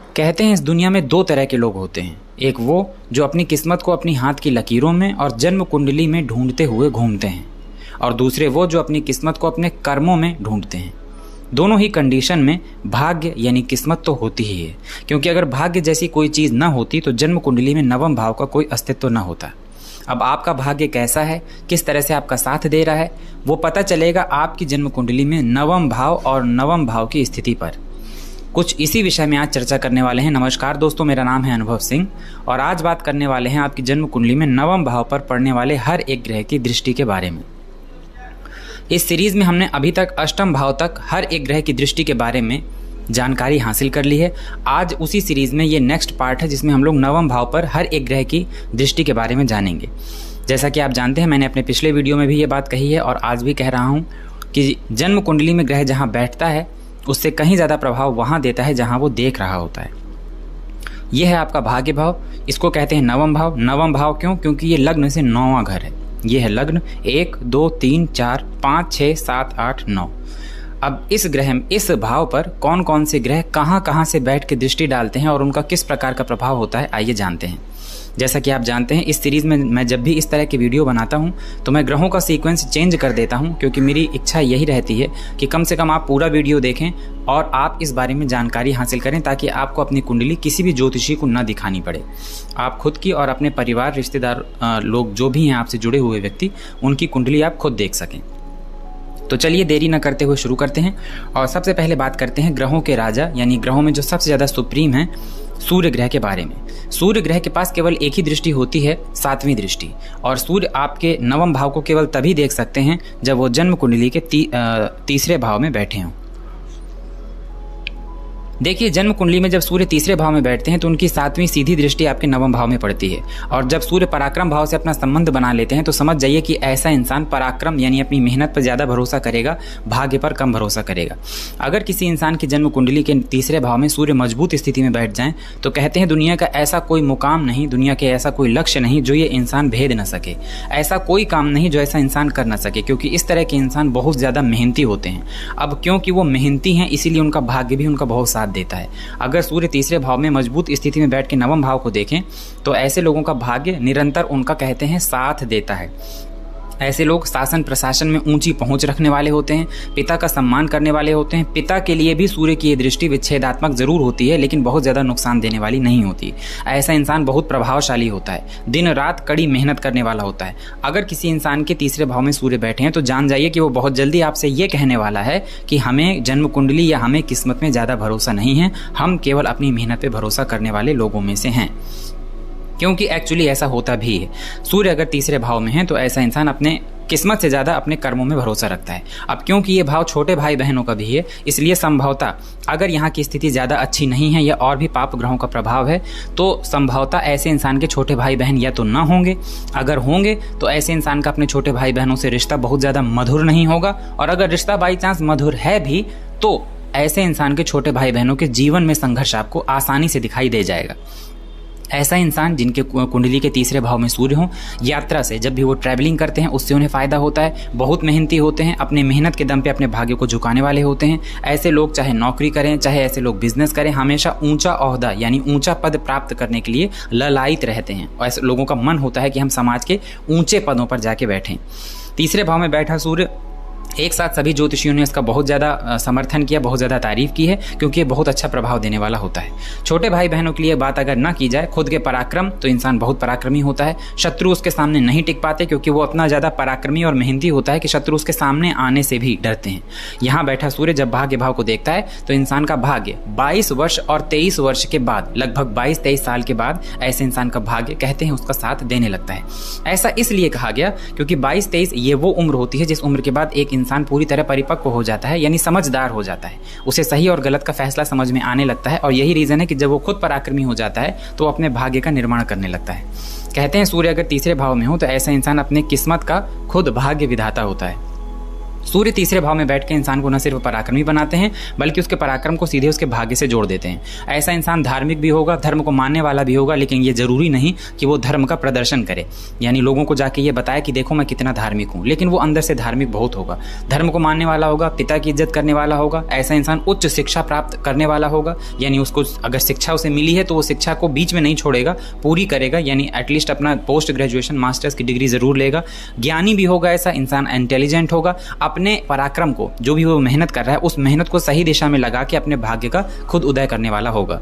कहते हैं इस दुनिया में दो तरह के लोग होते हैं। एक वो जो अपनी किस्मत को अपनी हाथ की लकीरों में और जन्म कुंडली में ढूंढते हुए घूमते हैं, और दूसरे वो जो अपनी किस्मत को अपने कर्मों में ढूंढते हैं। दोनों ही कंडीशन में भाग्य यानी किस्मत तो होती ही है, क्योंकि अगर भाग्य जैसी कोई चीज़ ना होती तो जन्म कुंडली में नवम भाव का कोई अस्तित्व ना होता। अब आपका भाग्य कैसा है, किस तरह से आपका साथ दे रहा है, वो पता चलेगा आपकी जन्म कुंडली में नवम भाव और नवम भाव की स्थिति पर। कुछ इसी विषय में आज चर्चा करने वाले हैं। नमस्कार दोस्तों, मेरा नाम है अनुभव सिंह और आज बात करने वाले हैं आपकी जन्म कुंडली में नवम भाव पर पड़ने वाले हर एक ग्रह की दृष्टि के बारे में। इस सीरीज में हमने अभी तक अष्टम भाव तक हर एक ग्रह की दृष्टि के बारे में जानकारी हासिल कर ली है। आज उसी सीरीज में ये नेक्स्ट पार्ट है जिसमें हम लोग नवम भाव पर हर एक ग्रह की दृष्टि के बारे में जानेंगे। जैसा कि आप जानते हैं, मैंने अपने पिछले वीडियो में भी ये बात कही है और आज भी कह रहा हूँ कि जन्म कुंडली में ग्रह जहाँ बैठता है उससे कहीं ज़्यादा प्रभाव वहाँ देता है जहाँ वो देख रहा होता है। यह है आपका भाग्य भाव, इसको कहते हैं नवम भाव। नवम भाव क्यों? क्योंकि ये लग्न से 9वां घर है। ये है लग्न 1 2 3 4 5 6 7 8 9। अब इस भाव पर कौन कौन से ग्रह कहाँ कहाँ से बैठ के दृष्टि डालते हैं और उनका किस प्रकार का प्रभाव होता है, आइए जानते हैं। जैसा कि आप जानते हैं, इस सीरीज़ में मैं जब भी इस तरह की वीडियो बनाता हूं तो मैं ग्रहों का सीक्वेंस चेंज कर देता हूं, क्योंकि मेरी इच्छा यही रहती है कि कम से कम आप पूरा वीडियो देखें और आप इस बारे में जानकारी हासिल करें, ताकि आपको अपनी कुंडली किसी भी ज्योतिषी को न दिखानी पड़े। आप खुद की और अपने परिवार, रिश्तेदार, लोग जो भी हैं आपसे जुड़े हुए व्यक्ति, उनकी कुंडली आप खुद देख सकें। तो चलिए देरी न करते हुए शुरू करते हैं और सबसे पहले बात करते हैं ग्रहों के राजा यानी ग्रहों में जो सबसे ज़्यादा सुप्रीम है, सूर्य ग्रह के बारे में। सूर्य ग्रह के पास केवल एक ही दृष्टि होती है, 7वीं दृष्टि, और सूर्य आपके नवम भाव को केवल तभी देख सकते हैं जब वो जन्म कुंडली के तीसरे भाव में बैठे हों। देखिए, जन्म कुंडली में जब सूर्य तीसरे भाव में बैठते हैं तो उनकी 7वीं सीधी दृष्टि आपके नवम भाव में पड़ती है, और जब सूर्य पराक्रम भाव से अपना संबंध बना लेते हैं तो समझ जाइए कि ऐसा इंसान पराक्रम यानी अपनी मेहनत पर ज़्यादा भरोसा करेगा, भाग्य पर कम भरोसा करेगा। अगर किसी इंसान की जन्म कुंडली के तीसरे भाव में सूर्य मजबूत स्थिति में बैठ जाएं तो कहते हैं दुनिया का ऐसा कोई मुकाम नहीं, दुनिया के ऐसा कोई लक्ष्य नहीं जो ये इंसान भेद न सके, ऐसा कोई काम नहीं जो ऐसा इंसान कर न सके, क्योंकि इस तरह के इंसान बहुत ज़्यादा मेहनती होते हैं। अब क्योंकि वो मेहनती हैं इसीलिए उनका भाग्य भी उनका बहुत साथ देता है। अगर सूर्य तीसरे भाव में मजबूत स्थिति में बैठ के नवम भाव को देखें तो ऐसे लोगों का भाग्य निरंतर उनका कहते हैं साथ देता है। ऐसे लोग शासन प्रशासन में ऊंची पहुंच रखने वाले होते हैं, पिता का सम्मान करने वाले होते हैं। पिता के लिए भी सूर्य की ये दृष्टि विच्छेदात्मक जरूर होती है, लेकिन बहुत ज़्यादा नुकसान देने वाली नहीं होती। ऐसा इंसान बहुत प्रभावशाली होता है, दिन रात कड़ी मेहनत करने वाला होता है। अगर किसी इंसान के तीसरे भाव में सूर्य बैठे हैं तो जान जाइए कि वो बहुत जल्दी आपसे ये कहने वाला है कि हमें जन्म कुंडली या हमें किस्मत में ज़्यादा भरोसा नहीं है, हम केवल अपनी मेहनत पर भरोसा करने वाले लोगों में से हैं। क्योंकि एक्चुअली ऐसा होता भी है। सूर्य अगर तीसरे भाव में है तो ऐसा इंसान अपने किस्मत से ज़्यादा अपने कर्मों में भरोसा रखता है। अब क्योंकि ये भाव छोटे भाई बहनों का भी है, इसलिए संभवतः अगर यहाँ की स्थिति ज़्यादा अच्छी नहीं है या और भी पाप ग्रहों का प्रभाव है तो संभवतः ऐसे इंसान के छोटे भाई बहन या तो ना होंगे, अगर होंगे तो ऐसे इंसान का अपने छोटे भाई बहनों से रिश्ता बहुत ज़्यादा मधुर नहीं होगा, और अगर रिश्ता बाई चांस मधुर है भी तो ऐसे इंसान के छोटे भाई बहनों के जीवन में संघर्ष आपको आसानी से दिखाई दे जाएगा। ऐसा इंसान जिनके कुंडली के तीसरे भाव में सूर्य हो, यात्रा से जब भी वो ट्रैवलिंग करते हैं उससे उन्हें फ़ायदा होता है, बहुत मेहनती होते हैं, अपने मेहनत के दम पे अपने भाग्य को झुकाने वाले होते हैं। ऐसे लोग चाहे नौकरी करें, चाहे ऐसे लोग बिजनेस करें, हमेशा ऊंचा ओहदा यानी ऊंचा पद प्राप्त करने के लिए ललायित रहते हैं, और ऐसे लोगों का मन होता है कि हम समाज के ऊंचे पदों पर जाके बैठें। तीसरे भाव में बैठा सूर्य, एक साथ सभी ज्योतिषियों ने इसका बहुत ज़्यादा समर्थन किया, बहुत ज़्यादा तारीफ की है, क्योंकि ये बहुत अच्छा प्रभाव देने वाला होता है। छोटे भाई बहनों के लिए बात अगर ना की जाए, खुद के पराक्रम, तो इंसान बहुत पराक्रमी होता है। शत्रु उसके सामने नहीं टिक पाते, क्योंकि वो इतना ज़्यादा पराक्रमी और मेहनती होता है कि शत्रु उसके सामने आने से भी डरते हैं। यहाँ बैठा सूर्य जब भाग्य भाव को देखता है तो इंसान का भाग्य 22 वर्ष और 23 वर्ष के बाद, लगभग 22-23 साल के बाद ऐसे इंसान का भाग्य कहते हैं उसका साथ देने लगता है। ऐसा इसलिए कहा गया क्योंकि 22-23 ये वो उम्र होती है जिस उम्र के बाद एक इंसान पूरी तरह परिपक्व हो जाता है, यानी समझदार हो जाता है, उसे सही और गलत का फैसला समझ में आने लगता है। और यही रीज़न है कि जब वो खुद पराक्रमी हो जाता है तो वो अपने भाग्य का निर्माण करने लगता है। कहते हैं सूर्य अगर तीसरे भाव में हो तो ऐसा इंसान अपने किस्मत का खुद भाग्य विधाता होता है। सूर्य तीसरे भाव में बैठ के इंसान को न सिर्फ पराक्रमी बनाते हैं बल्कि उसके पराक्रम को सीधे उसके भाग्य से जोड़ देते हैं। ऐसा इंसान धार्मिक भी होगा, धर्म को मानने वाला भी होगा, लेकिन ये जरूरी नहीं कि वो धर्म का प्रदर्शन करे, यानी लोगों को जाके ये बताए कि देखो मैं कितना धार्मिक हूँ, लेकिन वो अंदर से धार्मिक बहुत होगा, धर्म को मानने वाला होगा, पिता की इज्जत करने वाला होगा। ऐसा इंसान उच्च शिक्षा प्राप्त करने वाला होगा, यानी उसको अगर शिक्षा उसे मिली है तो वो शिक्षा को बीच में नहीं छोड़ेगा, पूरी करेगा, यानी एटलीस्ट अपना पोस्ट ग्रेजुएशन मास्टर्स की डिग्री जरूर लेगा। ज्ञानी भी होगा ऐसा इंसान, इंटेलिजेंट होगा, अपने पराक्रम को जो भी वो मेहनत कर रहा है उस मेहनत को सही दिशा में लगा के अपने भाग्य का खुद उदय करने वाला होगा।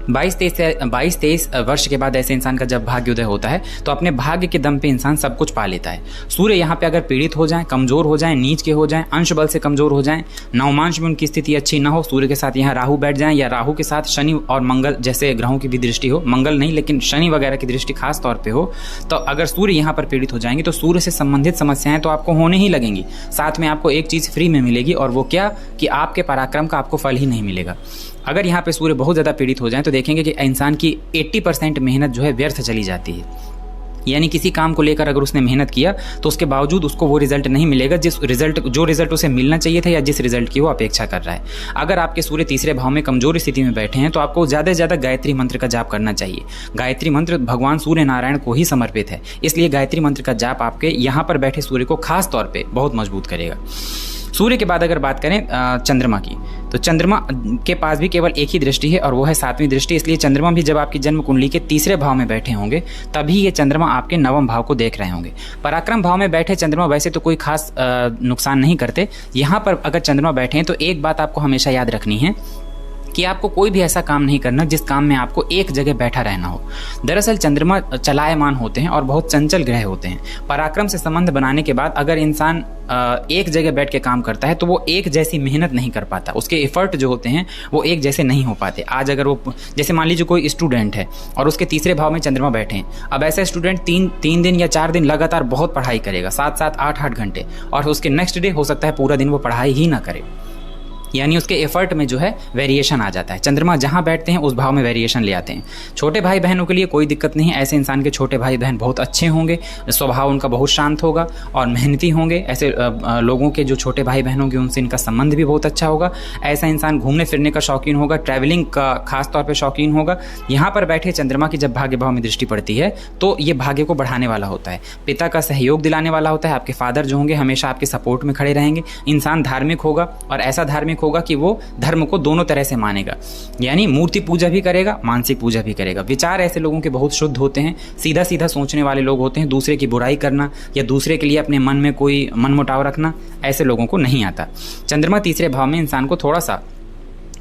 22-23 वर्ष के बाद ऐसे इंसान का जब भाग्य उदय होता है तो अपने भाग्य के दम पे इंसान सब कुछ पा लेता है। सूर्य यहाँ पे अगर पीड़ित हो जाए, कमजोर हो जाए, नीच के हो जाए, अंश बल से कमजोर हो जाए, नवमांश में उनकी स्थिति अच्छी ना हो, सूर्य के साथ यहाँ राहु बैठ जाए या राहु के साथ शनि और मंगल जैसे ग्रहों की भी दृष्टि हो, मंगल नहीं लेकिन शनि वगैरह की दृष्टि खास तौर पर हो, तो अगर सूर्य यहाँ पर पीड़ित हो जाएंगे तो सूर्य से संबंधित समस्याएं तो आपको होने ही लगेंगी। साथ में आपको एक चीज़ फ्री में मिलेगी, और वो क्या कि आपके पराक्रम का आपको फल ही नहीं मिलेगा। अगर यहाँ पे सूर्य बहुत ज़्यादा पीड़ित हो जाए तो देखेंगे कि इंसान की 80% मेहनत जो है व्यर्थ चली जाती है, यानी किसी काम को लेकर अगर उसने मेहनत किया तो उसके बावजूद उसको वो रिजल्ट नहीं मिलेगा जो रिजल्ट उसे मिलना चाहिए था या जिस रिजल्ट की वो अपेक्षा कर रहा है। अगर आपके सूर्य तीसरे भाव में कमजोर स्थिति में बैठे हैं तो आपको ज़्यादा से ज़्यादा गायत्री मंत्र का जाप करना चाहिए। गायत्री मंत्र भगवान सूर्य नारायण को ही समर्पित है, इसलिए गायत्री मंत्र का जाप आपके यहाँ पर बैठे सूर्य को खास तौर पर बहुत मजबूत करेगा। सूर्य के बाद अगर बात करें चंद्रमा की, तो चंद्रमा के पास भी केवल एक ही दृष्टि है और वो है 7वीं दृष्टि। इसलिए चंद्रमा भी जब आपकी जन्म कुंडली के तीसरे भाव में बैठे होंगे तभी ये चंद्रमा आपके 9वें भाव को देख रहे होंगे। पराक्रम भाव में बैठे चंद्रमा वैसे तो कोई खास नुकसान नहीं करते। यहाँ पर अगर चंद्रमा बैठे हैं तो एक बात आपको हमेशा याद रखनी है कि आपको कोई भी ऐसा काम नहीं करना जिस काम में आपको एक जगह बैठा रहना हो। दरअसल चंद्रमा चलायमान होते हैं और बहुत चंचल ग्रह होते हैं। पराक्रम से संबंध बनाने के बाद अगर इंसान एक जगह बैठ के काम करता है तो वो एक जैसी मेहनत नहीं कर पाता, उसके एफर्ट जो होते हैं वो एक जैसे नहीं हो पाते। आज अगर वो जैसे मान लीजिए कोई स्टूडेंट है और उसके तीसरे भाव में चंद्रमा बैठे हैं, अब ऐसा स्टूडेंट 3 दिन या 4 दिन लगातार बहुत पढ़ाई करेगा, 7-7 8-8 घंटे, और उसके नेक्स्ट डे हो सकता है पूरा दिन वो पढ़ाई ही ना करे, यानी उसके एफर्ट में जो है वेरिएशन आ जाता है। चंद्रमा जहाँ बैठते हैं उस भाव में वेरिएशन ले आते हैं। छोटे भाई बहनों के लिए कोई दिक्कत नहीं है, ऐसे इंसान के छोटे भाई बहन बहुत अच्छे होंगे, स्वभाव उनका बहुत शांत होगा और मेहनती होंगे। ऐसे लोगों के जो छोटे भाई बहन होंगे उनसे इनका संबंध भी बहुत अच्छा होगा। ऐसा इंसान घूमने फिरने का शौकीन होगा, ट्रैवलिंग का खास तौर पर शौकीन होगा। यहाँ पर बैठे चंद्रमा की जब भाग्य भाव में दृष्टि पड़ती है तो ये भाग्य को बढ़ाने वाला होता है, पिता का सहयोग दिलाने वाला होता है। आपके फादर जो होंगे हमेशा आपके सपोर्ट में खड़े रहेंगे। इंसान धार्मिक होगा और ऐसा धार्मिक होगा कि वो धर्म को दोनों तरह से मानेगा, यानी मूर्ति पूजा भी करेगा, मानसिक पूजा भी करेगा। विचार ऐसे लोगों के बहुत शुद्ध होते हैं, सीधा सीधा सोचने वाले लोग होते हैं। दूसरे की बुराई करना या दूसरे के लिए अपने मन में कोई मनमुटाव रखना ऐसे लोगों को नहीं आता। चंद्रमा तीसरे भाव में इंसान को थोड़ा सा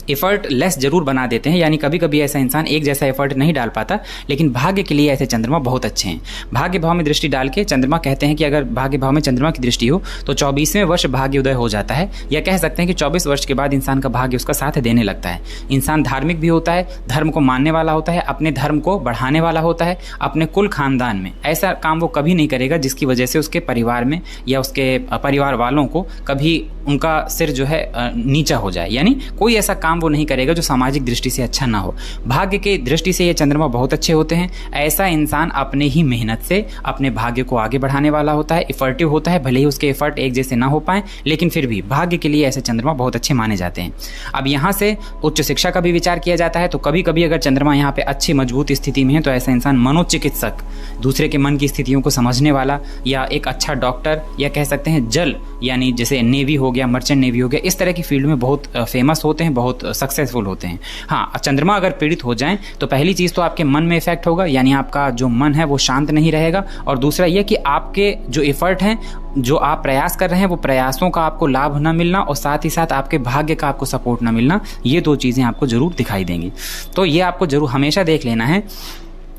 एफर्ट लेस जरूर बना देते हैं, यानी कभी कभी ऐसा इंसान एक जैसा एफर्ट नहीं डाल पाता, लेकिन भाग्य के लिए ऐसे चंद्रमा बहुत अच्छे हैं। भाग्य भाव में दृष्टि डाल के चंद्रमा कहते हैं कि अगर भाग्य भाव में चंद्रमा की दृष्टि हो तो 24वें वर्ष भाग्य उदय हो जाता है, या कह सकते हैं कि 24 वर्ष के बाद इंसान का भाग्य उसका साथ देने लगता है। इंसान धार्मिक भी होता है, धर्म को मानने वाला होता है, अपने धर्म को बढ़ाने वाला होता है। अपने कुल खानदान में ऐसा काम वो कभी नहीं करेगा जिसकी वजह से उसके परिवार में या उसके परिवार वालों को कभी उनका सिर जो है नीचा हो जाए, यानी कोई ऐसा काम वो नहीं करेगा जो सामाजिक दृष्टि से अच्छा ना हो। भाग्य के दृष्टि से ये चंद्रमा बहुत अच्छे होते हैं। ऐसा इंसान अपने ही मेहनत से अपने भाग्य को आगे बढ़ाने वाला होता है, इफर्टिव होता है, भले ही उसके एफर्ट एक जैसे ना हो पाए, लेकिन फिर भी भाग्य के लिए ऐसे चंद्रमा बहुत अच्छे माने जाते हैं। अब यहाँ से उच्च शिक्षा का भी विचार किया जाता है, तो कभी कभी अगर चंद्रमा यहाँ पे अच्छी मजबूत स्थिति में है तो ऐसा इंसान मनोचिकित्सक, दूसरे के मन की स्थितियों को समझने वाला, या एक अच्छा डॉक्टर, या कह सकते हैं जल, यानी जैसे नेवी हो गया, मर्चेंट नेवी हो गया, इस तरह की फील्ड में बहुत फेमस होते हैं, बहुत सक्सेसफुल होते हैं। हाँ, चंद्रमा अगर पीड़ित हो जाएं तो पहली चीज तो आपके मन में इफेक्ट होगा, यानी आपका जो मन है वो शांत नहीं रहेगा, और दूसरा यह कि आपके जो एफर्ट हैं, जो आप प्रयास कर रहे हैं, वो प्रयासों का आपको लाभ न मिलना और साथ ही साथ आपके भाग्य का आपको सपोर्ट न मिलना, ये 2 चीजें आपको जरूर दिखाई देंगी। तो ये आपको जरूर हमेशा देख लेना है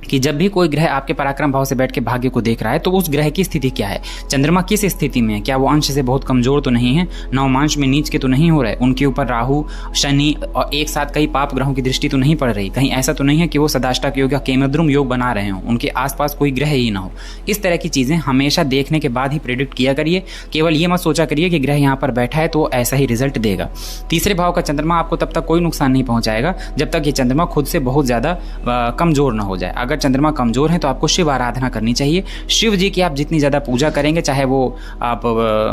कि जब भी कोई ग्रह आपके पराक्रम भाव से बैठ के भाग्य को देख रहा है तो उस ग्रह की स्थिति क्या है, चंद्रमा किस स्थिति में है, क्या वो अंश से बहुत कमजोर तो नहीं है, नवमांश में नीच के तो नहीं हो रहा है, उनके ऊपर राहु, शनि और एक साथ कई पाप ग्रहों की दृष्टि तो नहीं पड़ रही, कहीं ऐसा तो नहीं है कि वो सदाष्टक योग या केमद्रुम योग बना रहे हों, उनके आसपास कोई ग्रह ही ना हो। इस तरह की चीजें हमेशा देखने के बाद ही प्रेडिक्ट किया करिए। केवल ये मत सोचा करिए कि ग्रह यहाँ पर बैठा है तो ऐसा ही रिजल्ट देगा। तीसरे भाव का चंद्रमा आपको तब तक कोई नुकसान नहीं पहुंचाएगा जब तक ये चंद्रमा खुद से बहुत ज्यादा कमजोर ना हो जाए। अगर चंद्रमा कमजोर है तो आपको शिव आराधना करनी चाहिए। शिव जी की आप जितनी ज़्यादा पूजा करेंगे, चाहे वो आप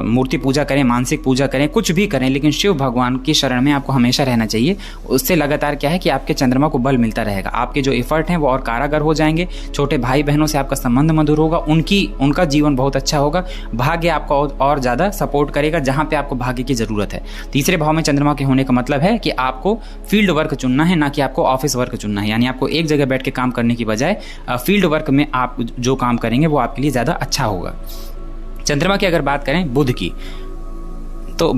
मूर्ति पूजा करें, मानसिक पूजा करें, कुछ भी करें, लेकिन शिव भगवान की शरण में आपको हमेशा रहना चाहिए। उससे लगातार क्या है कि आपके चंद्रमा को बल मिलता रहेगा, आपके जो एफर्ट हैं वो और कारागर हो जाएंगे, छोटे भाई बहनों से आपका संबंध मधुर होगा, उनका जीवन बहुत अच्छा होगा, भाग्य आपका और ज़्यादा सपोर्ट करेगा जहाँ पे आपको भाग्य की ज़रूरत है। तीसरे भाव में चंद्रमा के होने का मतलब है कि आपको फील्ड वर्क चुनना है, ना कि आपको ऑफिस वर्क चुनना है। यानी आपको एक जगह बैठ के काम करने की बजाय फील्ड वर्क में आप जो काम करेंगे वो आपके लिए ज़्यादा अच्छा होगा। चंद्रमा की अगर बात करें बुध की, तो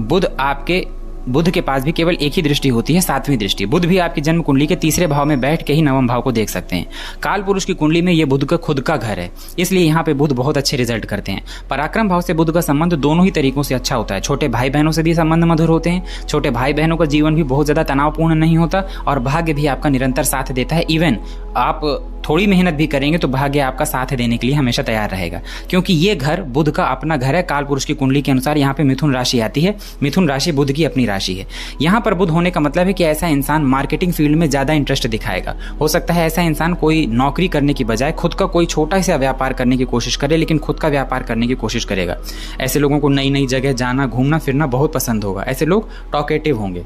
बुध के पास भी केवल एक ही दृष्टि होती है, 7वीं दृष्टि। बुध भी आपकी जन्म कुंडली के तीसरे भाव में बैठ के ही नवम भाव को देख सकते हैं। काल पुरुष की कुंडली में ये बुध का खुद का घर है, इसलिए यहाँ पे बुध बहुत अच्छे रिजल्ट करते हैं। पराक्रम भाव से बुध का संबंध दोनों ही तरीकों से अच्छा होता है। छोटे भाई बहनों से भी संबंध मधुर होते हैं, छोटे भाई बहनों का जीवन भी बहुत ज़्यादा तनावपूर्ण नहीं होता, और भाग्य भी आपका निरंतर साथ देता है। इवन आप थोड़ी मेहनत भी करेंगे तो भाग्य आपका साथ देने के लिए हमेशा तैयार रहेगा, क्योंकि ये घर बुध का अपना घर है। काल पुरुष की कुंडली के अनुसार यहाँ पे मिथुन राशि आती है, मिथुन राशि बुध की अपनी राशि है। यहाँ पर बुध होने का मतलब है कि ऐसा इंसान मार्केटिंग फील्ड में ज़्यादा इंटरेस्ट दिखाएगा। हो सकता है ऐसा इंसान कोई नौकरी करने की बजाय खुद का कोई छोटा सा व्यापार करने की कोशिश करे, लेकिन खुद का व्यापार करने की कोशिश करेगा। ऐसे लोगों को नई नई जगह जाना, घूमना फिरना बहुत पसंद होगा। ऐसे लोग टॉकेटिव होंगे,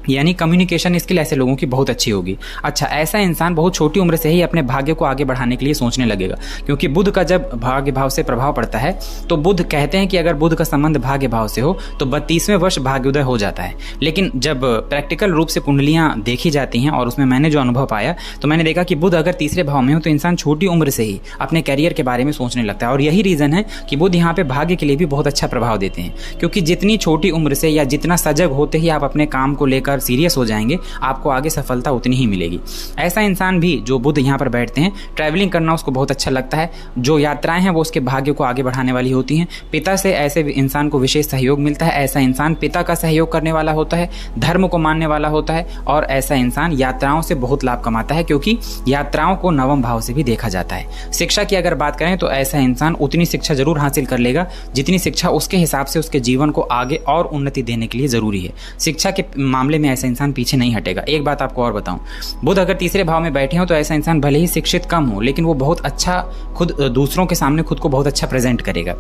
यानी कम्युनिकेशन स्किल ऐसे लोगों की बहुत अच्छी होगी। अच्छा, ऐसा इंसान बहुत छोटी उम्र से ही अपने भाग्य को आगे बढ़ाने के लिए सोचने लगेगा, क्योंकि बुध का जब भाग्य भाव से प्रभाव पड़ता है तो बुध कहते हैं कि अगर बुध का संबंध भाग्य भाव से हो तो 32वें वर्ष भाग्योदय हो जाता है। लेकिन जब प्रैक्टिकल रूप से कुंडलियाँ देखी जाती हैं और उसमें मैंने जो अनुभव पाया, तो मैंने देखा कि बुध अगर तीसरे भाव में हो तो इंसान छोटी उम्र से ही अपने करियर के बारे में सोचने लगता है। और यही रीज़न है कि बुध यहाँ पे भाग्य के लिए भी बहुत अच्छा प्रभाव देते हैं, क्योंकि जितनी छोटी उम्र से या जितना सजग होते ही आप अपने काम को लेकर सीरियस हो जाएंगे, आपको आगे सफलता उतनी ही मिलेगी। ऐसा इंसान भी जो बुध यहाँ पर बैठते हैं, ट्रैवलिंग करना उसको बहुत अच्छा लगता है। जो यात्राएं हैं वो उसके भाग्य को आगे बढ़ाने वाली होती हैं। पिता से ऐसे इंसान को विशेष सहयोग मिलता है। ऐसा इंसान पिता का सहयोग करने वाला होता है, धर्म को मानने वाला होता है, और ऐसा इंसान यात्राओं से बहुत लाभ कमाता है, क्योंकि यात्राओं को नवम भाव से भी देखा जाता है। शिक्षा की अगर बात करें तो ऐसा इंसान उतनी शिक्षा जरूर हासिल कर लेगा जितनी शिक्षा उसके हिसाब से उसके जीवन को आगे और उन्नति देने के लिए जरूरी है। शिक्षा के मामले में ऐसा इंसान पीछे नहीं हटेगा। एक बात आपको और बताऊं, बुध अगर तीसरे भाव में बैठे हो तो ऐसा इंसान भले ही शिक्षित कम हो, लेकिन वो बहुत अच्छा खुद दूसरों के सामने खुद को बहुत अच्छा प्रेजेंट करेगा।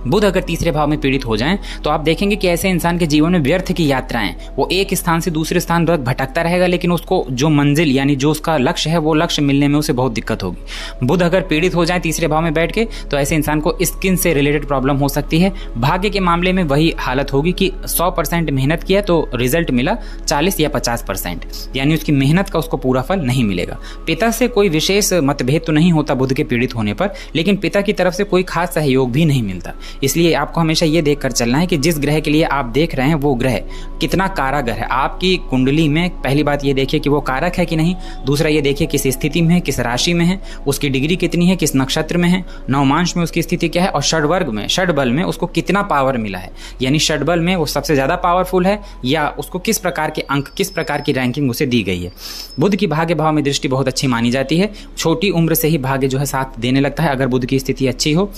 बुध अगर तीसरे भाव में पीड़ित हो जाएं तो आप देखेंगे कि ऐसे इंसान के जीवन में व्यर्थ की यात्राएं, वो एक स्थान से दूसरे स्थान तक भटकता रहेगा, लेकिन उसको जो मंजिल यानी जो उसका लक्ष्य है वो लक्ष्य मिलने में उसे बहुत दिक्कत होगी। बुध अगर पीड़ित हो जाए तीसरे भाव में बैठ के तो ऐसे इंसान को स्किन से रिलेटेड प्रॉब्लम हो सकती है। भाग्य के मामले में वही हालत होगी कि 100% मेहनत किया तो रिजल्ट मिला 40 या 50%, यानी उसकी मेहनत का उसको पूरा फल नहीं मिलेगा। पिता से कोई विशेष मतभेद तो नहीं होता बुध के पीड़ित होने पर, लेकिन पिता की तरफ से कोई खास सहयोग भी नहीं मिलता। इसलिए आपको हमेशा ये देखकर चलना है कि जिस ग्रह के लिए आप देख रहे हैं वो ग्रह कितना कारगर है आपकी कुंडली में। पहली बात ये देखिए कि वो कारक है कि नहीं। दूसरा ये देखिए किस स्थिति में है, किस राशि में है, उसकी डिग्री कितनी है, किस नक्षत्र में है, नवमांश में उसकी स्थिति क्या है, और षडवर्ग में, षडबल में उसको कितना पावर मिला है, यानी षडबल में वो सबसे ज्यादा पावरफुल है या उसको किस प्रकार के अंक, किस प्रकार की रैंकिंग उसे दी गई है। बुध की भाग्य भाव में दृष्टि बहुत अच्छी मानी जाती है। छोटी उम्र से ही भाग्य जो है साथ देने लगता है अगर बुध की स्थिति अच्छी हो।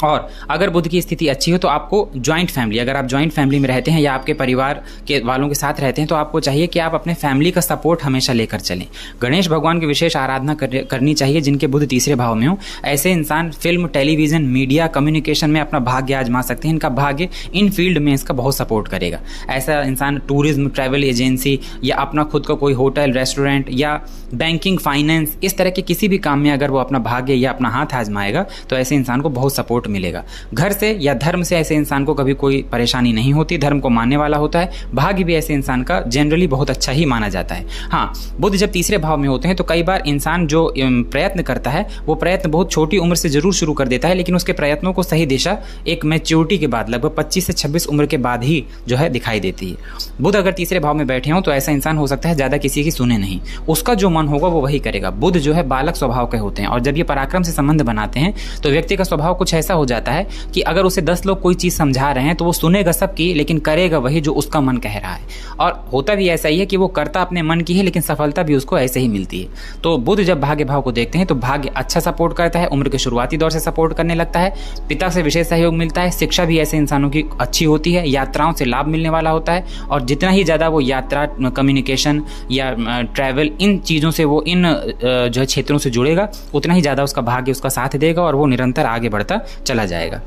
और अगर बुध की स्थिति अच्छी हो तो आपको जॉइंट फैमिली, अगर आप जॉइंट फैमिली में रहते हैं या आपके परिवार के वालों के साथ रहते हैं तो आपको चाहिए कि आप अपने फैमिली का सपोर्ट हमेशा लेकर चलें। गणेश भगवान की विशेष आराधना करनी चाहिए जिनके बुध तीसरे भाव में हो। ऐसे इंसान फिल्म, टेलीविजन, मीडिया, कम्युनिकेशन में अपना भाग्य आजमा सकते हैं। इनका भाग्य इन फील्ड में इसका बहुत सपोर्ट करेगा। ऐसा इंसान टूरिज्म, ट्रैवल एजेंसी या अपना खुद का कोई होटल, रेस्टोरेंट या बैंकिंग, फाइनेंस, इस तरह के किसी भी काम में अगर वो अपना भाग्य या अपना हाथ आजमाएगा तो ऐसे इंसान को बहुत सपोर्ट मिलेगा। घर से या धर्म से ऐसे इंसान को कभी कोई परेशानी नहीं होती, धर्म को मानने वाला होता है। भाग्य भी ऐसे इंसान का जनरली बहुत अच्छा ही माना जाता है। हाँ, बुध जब तीसरे भाव में होते हैं तो कई बार इंसान जो प्रयत्न करता है वो प्रयत्न बहुत छोटी उम्र से जरूर शुरू कर देता है, लेकिन उसके प्रयत्नों को सही दिशा एक मैच्योरिटी के बाद, लगभग 25 से 26 उम्र के बाद ही जो है दिखाई देती है। बुध अगर तीसरे भाव में बैठे हो तो ऐसा इंसान हो सकता है ज्यादा किसी की सुने नहीं, उसका जो मन होगा वो वही करेगा। बुध जो है बालक स्वभाव के होते हैं और जब ये पराक्रम से संबंध बनाते हैं तो व्यक्ति का स्वभाव कुछ ऐसा हो जाता है कि अगर उसे 10 लोग कोई चीज़ समझा रहे हैं तो वो सुनेगा सबकी, लेकिन करेगा वही जो उसका मन कह रहा है। और होता भी ऐसा ही है कि वो करता अपने मन की है, लेकिन सफलता भी उसको ऐसे ही मिलती है। तो बुध जब भाग्य भाव को देखते हैं तो भाग्य अच्छा सपोर्ट करता है, उम्र के शुरुआती दौर से सपोर्ट करने लगता है, पिता से विशेष सहयोग मिलता है, शिक्षा भी ऐसे इंसानों की अच्छी होती है, यात्राओं से लाभ मिलने वाला होता है। और जितना ही ज़्यादा वो यात्रा, कम्युनिकेशन या ट्रैवल, इन चीज़ों से वो इन जो है क्षेत्रों से जुड़ेगा, उतना ही ज़्यादा उसका भाग्य उसका साथ देगा और वो निरंतर आगे बढ़ता चला जाएगा।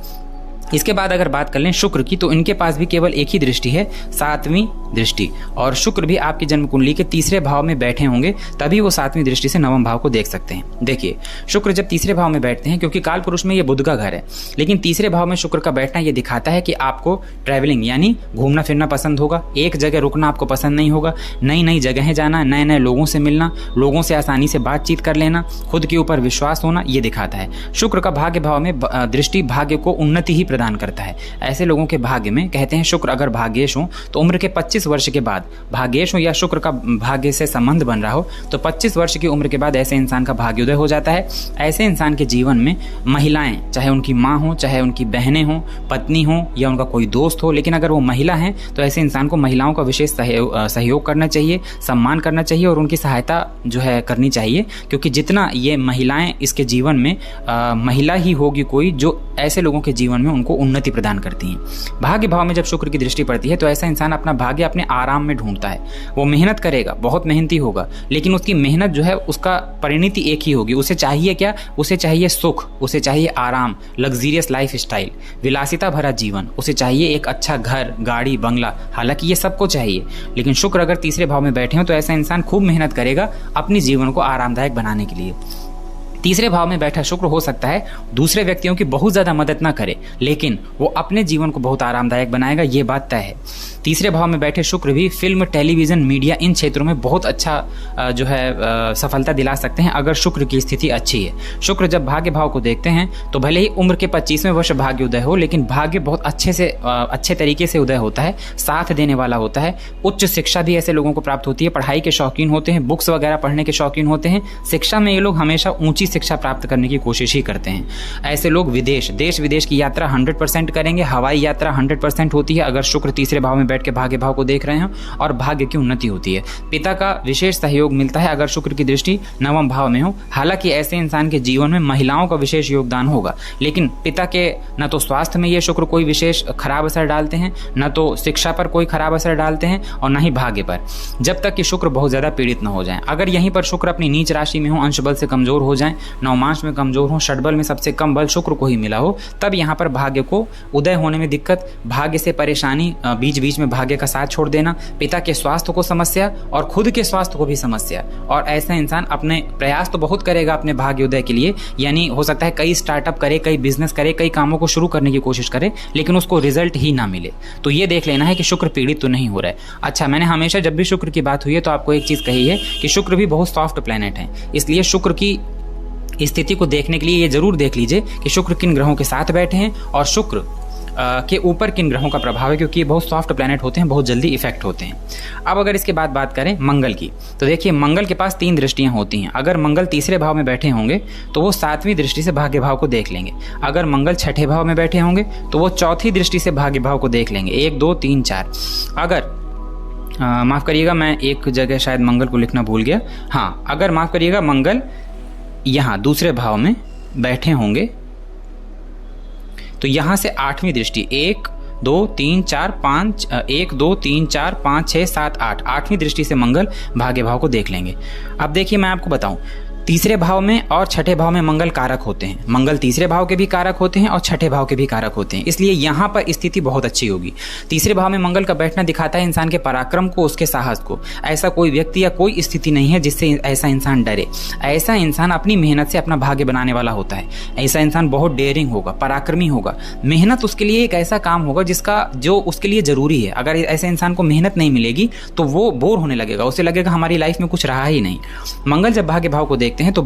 इसके बाद अगर बात कर लें शुक्र की, तो इनके पास भी केवल एक ही दृष्टि है, 7वीं दृष्टि। और शुक्र भी आपकी जन्म कुंडली के तीसरे भाव में बैठे होंगे, तभी वो 7वीं दृष्टि से 9वें भाव को देख सकते हैं। देखिए, शुक्र जब तीसरे भाव में बैठते हैं, क्योंकि काल पुरुष में ये बुध का घर है, लेकिन तीसरे भाव में शुक्र का बैठना ये दिखाता है कि आपको ट्रैवलिंग यानी घूमना फिरना पसंद होगा, एक जगह रुकना आपको पसंद नहीं होगा, नई नई जगहें जाना, नए नए लोगों से मिलना, लोगों से आसानी से बातचीत कर लेना, खुद के ऊपर विश्वास होना, ये दिखाता है। शुक्र का भाग्य भाव में दृष्टि भाग्य को उन्नति ही प्रदान करता है। ऐसे लोगों के भाग्य में कहते हैं शुक्र अगर भाग्येश हो तो उम्र के 25 वर्ष के बाद भाग्येश हो, या शुक्र का भाग्य से संबंध बन रहा हो तो 25 वर्ष की उम्र के बाद ऐसे इंसान का भाग्योदय हो जाता है। ऐसे इंसान के जीवन में महिलाएं, चाहे उनकी माँ हो, चाहे उनकी बहनें हो, पत्नी हो, या उनका कोई दोस्त हो, लेकिन अगर वो महिला है तो ऐसे इंसान को महिलाओं का विशेष सहयोग करना चाहिए, सम्मान करना चाहिए और उनकी सहायता जो है करनी चाहिए, क्योंकि जितना ये महिलाएं इसके जीवन में महिला ही होगी कोई जो ऐसे लोगों के जीवन में उनको उन्नति प्रदान करती हैं। भाग्य भाव में जब शुक्र की दृष्टि पड़ती है तो ऐसा इंसान अपना भाग्य अपने आराम में ढूंढता है। वो मेहनत करेगा, बहुत मेहनती होगा, लेकिन उसकी मेहनत जो है उसका परिणति एक ही होगी। उसे चाहिए क्या? उसे चाहिए सुख, उसे चाहिए आराम, लग्जरियस लाइफ स्टाइल, विलासिता भरा जीवन, उसे चाहिए एक अच्छा घर, गाड़ी, बंगला। हालांकि ये सबको चाहिए, लेकिन शुक्र अगर तीसरे भाव में बैठे हो तो ऐसा इंसान खूब मेहनत करेगा अपने जीवन को आरामदायक बनाने के लिए। तीसरे भाव में बैठा शुक्र हो सकता है दूसरे व्यक्तियों की बहुत ज़्यादा मदद ना करे, लेकिन वो अपने जीवन को बहुत आरामदायक बनाएगा, ये बात तय है। तीसरे भाव में बैठे शुक्र भी फिल्म, टेलीविज़न, मीडिया, इन क्षेत्रों में बहुत अच्छा जो है सफलता दिला सकते हैं अगर शुक्र की स्थिति अच्छी है। शुक्र जब भाग्य भाव को देखते हैं तो भले ही उम्र के 25वें वर्ष भाग्य उदय हो, लेकिन भाग्य बहुत अच्छे तरीके से उदय होता है, साथ देने वाला होता है। उच्च शिक्षा भी ऐसे लोगों को प्राप्त होती है, पढ़ाई के शौकीन होते हैं, बुक्स वगैरह पढ़ने के शौकीन होते हैं। शिक्षा में ये लोग हमेशा ऊंची शिक्षा प्राप्त करने की कोशिश ही करते हैं। ऐसे लोग देश विदेश की यात्रा 100% करेंगे। हवाई यात्रा 100% होती है अगर शुक्र तीसरे भाव में बैठ के भाग्य भाव को देख रहे हैं, और भाग्य की उन्नति होती है। पिता का विशेष सहयोग मिलता है अगर शुक्र की दृष्टि 9वें भाव में हो। हालांकि ऐसे इंसान के जीवन में महिलाओं का विशेष योगदान होगा, लेकिन पिता के न तो स्वास्थ्य में ये शुक्र कोई विशेष खराब असर डालते हैं, न तो शिक्षा पर कोई खराब असर डालते हैं, और न ही भाग्य पर, जब तक कि शुक्र बहुत ज़्यादा पीड़ित न हो जाए। अगर यहीं पर शुक्र अपनी नीच राशि में हो, अंश बल से कमजोर हो जाए, नवमांश में कमजोर हो, षटबल में सबसे कम बल शुक्र को ही मिला हो, तब यहाँ पर भाग्य को उदय होने में दिक्कत, भाग्य से परेशानी, बीच बीच में भाग्य का साथ छोड़ देना, पिता के स्वास्थ्य को समस्या और खुद के स्वास्थ्य को भी समस्या। और ऐसा इंसान अपने प्रयास तो बहुत करेगा अपने भाग्य उदय के लिए, यानी हो सकता है कई स्टार्टअप करे, कई बिजनेस करे, कई कामों को शुरू करने की कोशिश करे, लेकिन उसको रिजल्ट ही ना मिले। तो ये देख लेना है कि शुक्र पीड़ित तो नहीं हो रहा है। अच्छा, मैंने हमेशा जब भी शुक्र की बात हुई है तो आपको एक चीज़ कही है कि शुक्र भी बहुत सॉफ्ट प्लैनेट है, इसलिए शुक्र की स्थिति को देखने के लिए ये जरूर देख लीजिए कि शुक्र किन ग्रहों के साथ बैठे हैं और शुक्र के ऊपर किन ग्रहों का प्रभाव है, क्योंकि ये बहुत सॉफ्ट प्लैनेट होते हैं, बहुत जल्दी इफेक्ट होते हैं। अब अगर इसके बाद बात करें मंगल की, तो देखिए मंगल के पास 3 दृष्टियां होती हैं। अगर मंगल तीसरे भाव में बैठे होंगे तो वो 7वीं दृष्टि से भाग्य भाव को देख लेंगे। अगर मंगल छठे भाव में बैठे होंगे तो वो 4थी दृष्टि से भाग्य भाव को देख लेंगे, 1, 2, 3, 4। अगर माफ़ करिएगा, मैं एक जगह शायद मंगल को लिखना भूल गया। हाँ, अगर माफ़ करिएगा मंगल यहाँ दूसरे भाव में बैठे होंगे तो यहाँ से 8वीं दृष्टि 1, 2, 3, 4, 5, 1, 2, 3, 4, 5, 6, 7, 8, 8वीं दृष्टि से मंगल भाग्य भाव को देख लेंगे। अब देखिए, मैं आपको बताऊं, तीसरे भाव में और छठे भाव में मंगल कारक होते हैं। मंगल तीसरे भाव के भी कारक होते हैं और छठे भाव के भी कारक होते हैं, इसलिए यहाँ पर स्थिति बहुत अच्छी होगी। तीसरे भाव में मंगल का बैठना दिखाता है इंसान के पराक्रम को, उसके साहस को। ऐसा कोई व्यक्ति या कोई स्थिति नहीं है जिससे ऐसा इंसान डरे। ऐसा इंसान अपनी मेहनत से अपना भाग्य बनाने वाला होता है। ऐसा इंसान बहुत डेयरिंग होगा, पराक्रमी होगा। मेहनत उसके लिए एक ऐसा काम होगा जो उसके लिए जरूरी है। अगर ऐसे इंसान को मेहनत नहीं मिलेगी तो वो बोर होने लगेगा, उसे लगेगा हमारी लाइफ में कुछ रहा ही नहीं। मंगल जब भाग्य भाव को देखते देखते हैं तो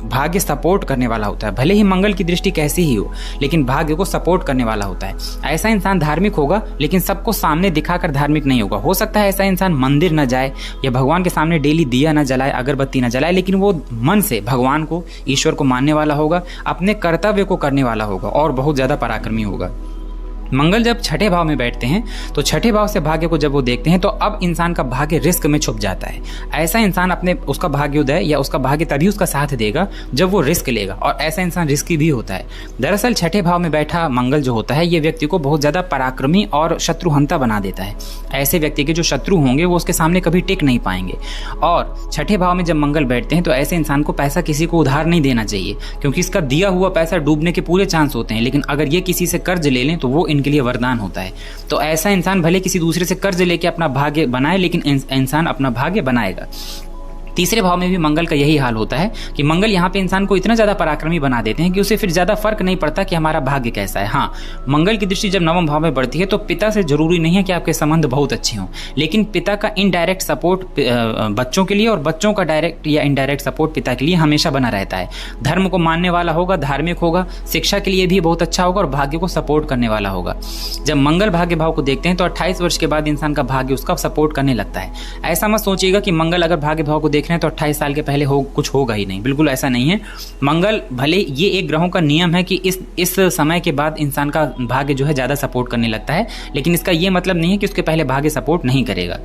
भाग्य सपोर्ट करने वाला होता है। भले ही मंगल की दृष्टि कैसी ही हो, लेकिन भाग्य को सपोर्ट करने वाला होता है। ऐसा इंसान धार्मिक होगा, लेकिन सबको सामने दिखाकर धार्मिक नहीं होगा। हो सकता है ऐसा इंसान मंदिर न जाए या भगवान के सामने डेली दिया न जलाए, अगरबत्ती न जलाए, लेकिन वो मन से भगवान को, ईश्वर को मानने वाला होगा, अपने कर्तव्य को करने वाला होगा और बहुत ज्यादा पराक्रमी होगा। मंगल जब छठे भाव में बैठते हैं तो छठे भाव से भाग्य को जब वो देखते हैं तो अब इंसान का भाग्य रिस्क में छुप जाता है। ऐसा इंसान उसका भाग्योदय या उसका भाग्य तभी उसका साथ देगा जब वो रिस्क लेगा, और ऐसा इंसान रिस्की भी होता है। दरअसल छठे भाव में बैठा मंगल जो होता है ये व्यक्ति को बहुत ज़्यादा पराक्रमी और शत्रुहंता बना देता है। ऐसे व्यक्ति के जो शत्रु होंगे वो उसके सामने कभी टिक नहीं पाएंगे। और छठे भाव में जब मंगल बैठते हैं तो ऐसे इंसान को पैसा किसी को उधार नहीं देना चाहिए, क्योंकि इसका दिया हुआ पैसा डूबने के पूरे चांस होते हैं। लेकिन अगर ये किसी से कर्ज ले लें तो वो के लिए वरदान होता है। तो ऐसा इंसान भले किसी दूसरे से कर्ज लेके अपना भाग्य बनाए, लेकिन इंसान अपना भाग्य बनाएगा। तीसरे भाव में भी मंगल का यही हाल होता है कि मंगल यहाँ पे इंसान को इतना ज्यादा पराक्रमी बना देते हैं कि उसे फिर ज्यादा फर्क नहीं पड़ता कि हमारा भाग्य कैसा है। हाँ, मंगल की दृष्टि जब नवम भाव में बढ़ती है तो पिता से जरूरी नहीं है कि आपके संबंध बहुत अच्छे हों, लेकिन पिता का इनडायरेक्ट सपोर्ट बच्चों के लिए और बच्चों का डायरेक्ट या इनडायरेक्ट सपोर्ट पिता के लिए हमेशा बना रहता है। धर्म को मानने वाला होगा, धार्मिक होगा, शिक्षा के लिए भी बहुत अच्छा होगा और भाग्य को सपोर्ट करने वाला होगा। जब मंगल भाग्य भाव को देखते हैं तो 28 वर्ष के बाद इंसान का भाग्य उसका सपोर्ट करने लगता है। ऐसा मत सोचिएगा कि मंगल अगर भाग्य भाव को देख रहे हैं तो 28 साल के पहले कुछ होगा ही नहीं, बिल्कुल ऐसा नहीं है। मंगल भले ये एक ग्रहों का नियम है कि इस समय के बाद इंसान का भाग्य जो है ज्यादा सपोर्ट करने लगता है, लेकिन इसका ये मतलब नहीं है कि उसके पहले भाग्य सपोर्ट नहीं करेगा।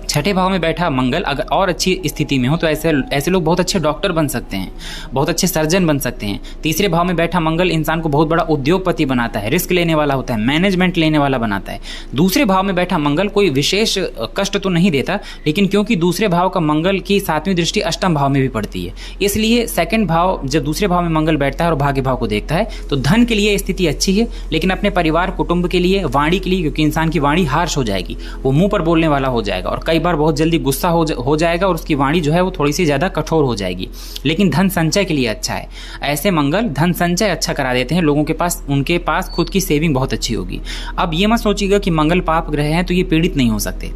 छठे भाव में बैठा मंगल अगर और अच्छी स्थिति में हो तो ऐसे लोग बहुत अच्छे डॉक्टर बन सकते हैं, बहुत अच्छे सर्जन बन सकते हैं। तीसरे भाव में बैठा मंगल इंसान को बहुत बड़ा उद्योगपति बनाता है, रिस्क लेने वाला होता है, मैनेजमेंट लेने वाला बनाता है। दूसरे भाव में बैठा मंगल कोई विशेष कष्ट तो नहीं देता, लेकिन क्योंकि दूसरे भाव का मंगल की 7वीं दृष्टि अष्टम भाव में भी पड़ती है, इसलिए सेकंड भाव जब दूसरे भाव में मंगल बैठता है और भाग्य भाव को देखता है तो धन के लिए स्थिति अच्छी है, लेकिन अपने परिवार कुटुंब के लिए, वाणी के लिए, क्योंकि इंसान की वाणी हार्श हो जाएगी, वो मुंह पर बोलने वाला हो जाएगा और कई बार बहुत जल्दी गुस्सा हो जाएगा और उसकी वाणी जो है वो थोड़ी सी ज्यादा कठोर हो जाएगी। लेकिन धन संचय के लिए अच्छा है। ऐसे मंगल धन संचय अच्छा करा देते हैं लोगों के पास, उनके पास खुद की सेविंग बहुत अच्छी होगी। अब ये मत सोचिएगा कि मंगल पाप ग्रह हैं तो ये पीड़ित नहीं हो सकते।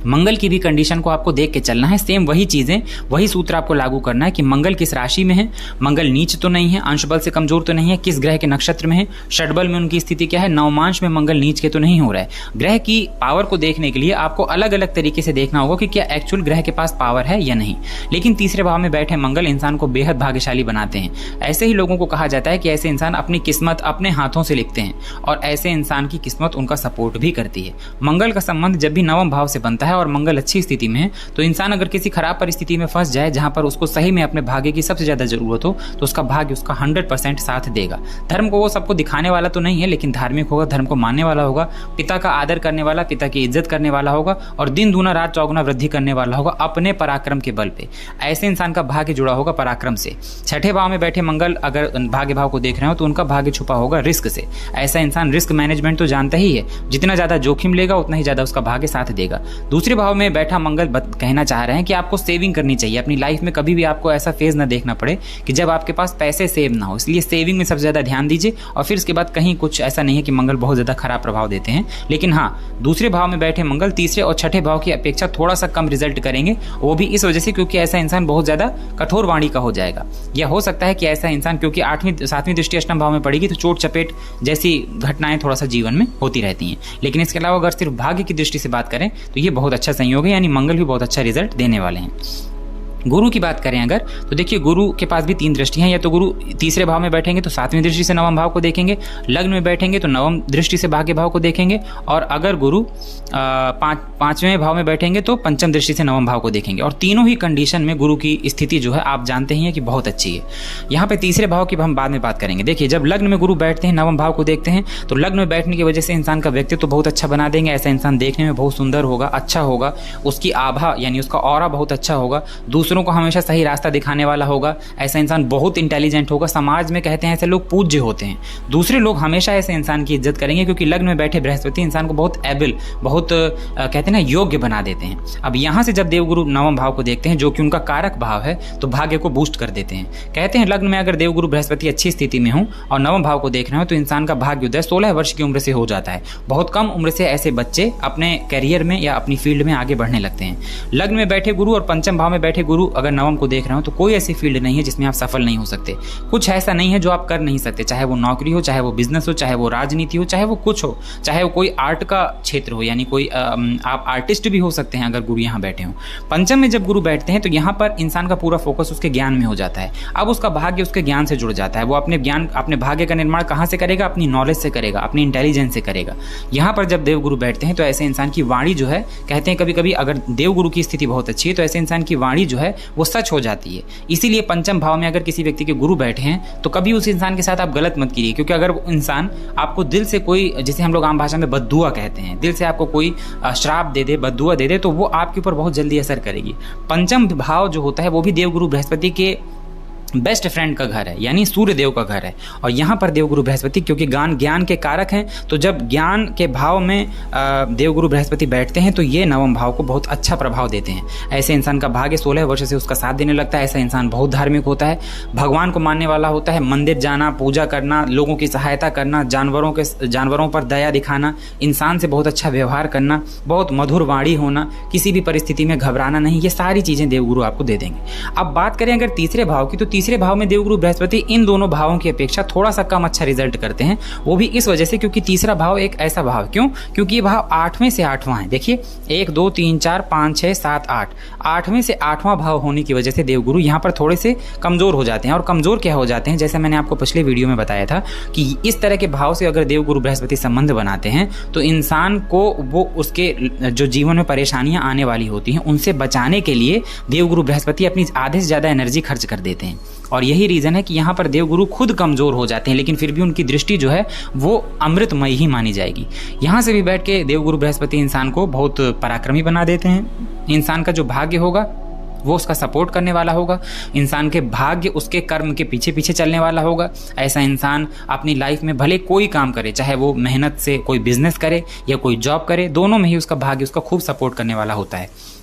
मंगल की भी कंडीशन को आपको देख के चलना है। सेम वही चीजें, वही सूत्र आपको लागू करना है कि मंगल किस राशि में है, मंगल नीच तो नहीं है, अंश बल से कमजोर तो नहीं है, किस ग्रह के नक्षत्र में है, षटबल में उनकी स्थिति क्या है, नवमांश में मंगल नीच के तो नहीं हो रहा है। ग्रह की पावर को देखने के लिए आपको अलग अलग तरीके से देखना होगा कि क्या एक्चुअल ग्रह के पास पावर है या नहीं। लेकिन तीसरे भाव में बैठे मंगल इंसान को बेहद भाग्यशाली बनाते हैं। ऐसे ही लोगों को कहा जाता है कि ऐसे इंसान अपनी किस्मत अपने हाथों से लिखते हैं और ऐसे इंसान की किस्मत उनका सपोर्ट भी करती है। मंगल का संबंध जब भी नवम भाव से बनता है और मंगल अच्छी स्थिति में है तो इंसान अगर किसी खराब परिस्थिति में फंस जाए जहां पर उसको सही में अपने भाग्य की सबसे ज्यादा जरूरत हो तो उसका भाग्य उसका 100% साथ देगा। धर्म को वो सबको दिखाने वाला तो नहीं है, लेकिन धार्मिक होगा, धर्म को मानने वाला होगा, पिता का आदर करने वाला, पिता की इज्जत करने वाला होगा और दिन दूना रात चौगुना वृद्धि करने वाला होगा अपने पराक्रम के बल पे। ऐसे इंसान का भाग्य जुड़ा होगा पराक्रम से। छठे भाव में बैठे मंगल अगर भाग्य भाव को देख रहे हो तो उनका भाग्य छुपा होगा रिस्क से। ऐसा इंसान रिस्क मैनेजमेंट तो जानता ही है, जितना ज्यादा जोखिम लेगा उतना ही ज्यादा उसका भाग्य साथ देगा। दूसरे भाव में बैठा मंगल कहना चाह रहे हैं कि आपको सेविंग करनी चाहिए अपनी लाइफ में। कभी भी आपको ऐसा फेज ना देखना पड़े कि जब आपके पास पैसे सेव ना हो, इसलिए सेविंग में सबसे ज्यादा ध्यान दीजिए। और फिर इसके बाद कहीं कुछ ऐसा नहीं है कि मंगल बहुत ज्यादा खराब प्रभाव देते हैं, लेकिन हाँ, दूसरे भाव में बैठे मंगल तीसरे और छठे भाव की अपेक्षा थोड़ा सा कम रिजल्ट करेंगे, वो भी इस वजह से क्योंकि ऐसा इंसान बहुत ज्यादा कठोर वाणी का हो जाएगा। या हो सकता है कि ऐसा इंसान, क्योंकि 7वीं दृष्टि अष्टम भाव में पड़ेगी तो चोट चपेट जैसी घटनाएं थोड़ा सा जीवन में होती रहती हैं। लेकिन इसके अलावा अगर सिर्फ भाग्य की दृष्टि से बात करें तो ये बहुत अच्छा संयोग है, यानी मंगल भी बहुत अच्छा रिजल्ट देने वाले हैं। गुरु की बात करें अगर तो देखिए, गुरु के पास भी 3 दृष्टि हैं। या तो गुरु तीसरे भाव में बैठेंगे तो 7वीं दृष्टि से नवम भाव को देखेंगे, लग्न में बैठेंगे तो नवम दृष्टि से भाग्य भाव को देखेंगे, और अगर गुरु 5वें भाव में बैठेंगे तो पंचम दृष्टि से नवम भाव को देखेंगे। और तीनों ही कंडीशन में गुरु की स्थिति जो है आप जानते ही हैं कि बहुत अच्छी है। यहाँ पे तीसरे भाव की हम बाद में बात करेंगे। देखिए, जब लग्न में गुरु बैठते हैं, नवम भाव को देखते हैं, तो लग्न में बैठने की वजह से इंसान का व्यक्तित्व तो बहुत अच्छा बना देंगे। ऐसा इंसान देखने में बहुत सुंदर होगा, अच्छा होगा, उसकी आभा यानी उसका ऑरा बहुत अच्छा होगा, दूसरों को हमेशा सही रास्ता दिखाने वाला होगा। ऐसा इंसान बहुत इंटेलिजेंट होगा। समाज में कहते हैं ऐसे लोग पूज्य होते हैं, दूसरे लोग हमेशा ऐसे इंसान की इज्जत करेंगे, क्योंकि लग्न में बैठे बृहस्पति इंसान को बहुत एबल, बहुत कहते हैं ना योग्य बना देते हैं। अब यहाँ से जब देवगुरु नवम भाव को देखते हैं जो कि उनका कारक भाव है तो भाग्य को बूस्ट कर देते हैं। कहते हैं लग्न में अगर देवगुरु बृहस्पति अच्छी स्थिति में हो और नवम भाव को देख रहे हो तो इंसान का भाग्योदय 16 वर्ष की उम्र से हो जाता है। बहुत कम उम्र से ऐसे बच्चे अपने करियर में या अपनी फील्ड में आगे बढ़ने लगते हैं। लग्न में बैठे गुरु और पंचम भाव में बैठे गुरु देवगुरु अगर नवम को देख रहे हो तो कोई ऐसी फील्ड नहीं है जिसमें आप सफल नहीं हो सकते। कुछ ऐसा नहीं है जो आप कर नहीं सकते, चाहे वो नौकरी हो, चाहे वो बिजनेस हो, चाहे वो राजनीति हो, चाहे वो कुछ हो, चाहे वो कोई आर्ट का क्षेत्र हो, यानी कोई आप आर्टिस्ट भी हो सकते हैं अगर गुरु यहाँ बैठे हो। पंचम में जब गुरु बैठते हैं तो यहाँ पर इंसान का पूरा फोकस उसके ज्ञान में हो जाता है। अब उसका भाग्य उसके ज्ञान से जुड़ जाता है। वो अपने ज्ञान, अपने भाग्य का निर्माण कहाँ से करेगा? अपनी नॉलेज से करेगा, अपनी इंटेलिजेंस से करेगा। यहाँ पर जब देवगुरु बैठते हैं तो ऐसे इंसान की वाणी जो है, कहते हैं कभी कभी अगर देवगुरु की स्थिति बहुत अच्छी है तो ऐसे इंसान की वाणी जो है वो सच हो जाती है। इसीलिए पंचम भाव में अगर किसी व्यक्ति के गुरु बैठे हैं तो कभी उस इंसान के साथ आप गलत मत कीजिए, क्योंकि अगर वो इंसान आपको दिल से कोई, जिसे हम लोग आम भाषा में बद्दुआ कहते हैं, दिल से आपको कोई श्राप दे दे, बद्दुआ दे दे, तो वो आपके ऊपर बहुत जल्दी असर करेगी। पंचम भाव जो होता है वो भी देवगुरु बृहस्पति के बेस्ट फ्रेंड का घर है, यानी सूर्य देव का घर है। और यहाँ पर देवगुरु बृहस्पति क्योंकि ज्ञान के कारक हैं, तो जब ज्ञान के भाव में देवगुरु बृहस्पति बैठते हैं तो ये नवम भाव को बहुत अच्छा प्रभाव देते हैं। ऐसे इंसान का भाग्य 16 वर्ष से उसका साथ देने लगता है। ऐसा इंसान बहुत धार्मिक होता है, भगवान को मानने वाला होता है, मंदिर जाना, पूजा करना, लोगों की सहायता करना, जानवरों पर दया दिखाना, इंसान से बहुत अच्छा व्यवहार करना, बहुत मधुर वाणी होना, किसी भी परिस्थिति में घबराना नहीं, ये सारी चीज़ें देवगुरु आपको दे देंगे। अब बात करें अगर तीसरे भाव की, तो तीसरे भाव में देवगुरु बृहस्पति इन दोनों भावों की अपेक्षा थोड़ा सा कम अच्छा रिजल्ट करते हैं। वो भी इस वजह से क्योंकि तीसरा भाव एक ऐसा भाव, क्योंकि ये भाव 8वें से 8वां है। देखिए 1 2 3 4 5 6 7 8, 8वें से 8वां भाव होने की वजह से देवगुरु यहाँ पर थोड़े से कमजोर हो जाते हैं। और कमजोर क्या हो जाते हैं, जैसे मैंने आपको पिछले वीडियो में बताया था कि इस तरह के भाव से अगर देवगुरु बृहस्पति संबंध बनाते हैं तो इंसान को वो उसके जो जीवन में परेशानियां आने वाली होती हैं उनसे बचाने के लिए देवगुरु बृहस्पति अपनी आधे से ज़्यादा एनर्जी खर्च कर देते हैं। और यही रीज़न है कि यहाँ पर देवगुरु खुद कमज़ोर हो जाते हैं, लेकिन फिर भी उनकी दृष्टि जो है वो अमृतमयी ही मानी जाएगी। यहाँ से भी बैठ के देवगुरु बृहस्पति इंसान को बहुत पराक्रमी बना देते हैं। इंसान का जो भाग्य होगा वो उसका सपोर्ट करने वाला होगा, इंसान के भाग्य उसके कर्म के पीछे पीछे चलने वाला होगा। ऐसा इंसान अपनी लाइफ में भले कोई काम करे, चाहे वो मेहनत से कोई बिजनेस करे या कोई जॉब करे, दोनों में ही उसका भाग्य उसका खूब सपोर्ट करने वाला होता है।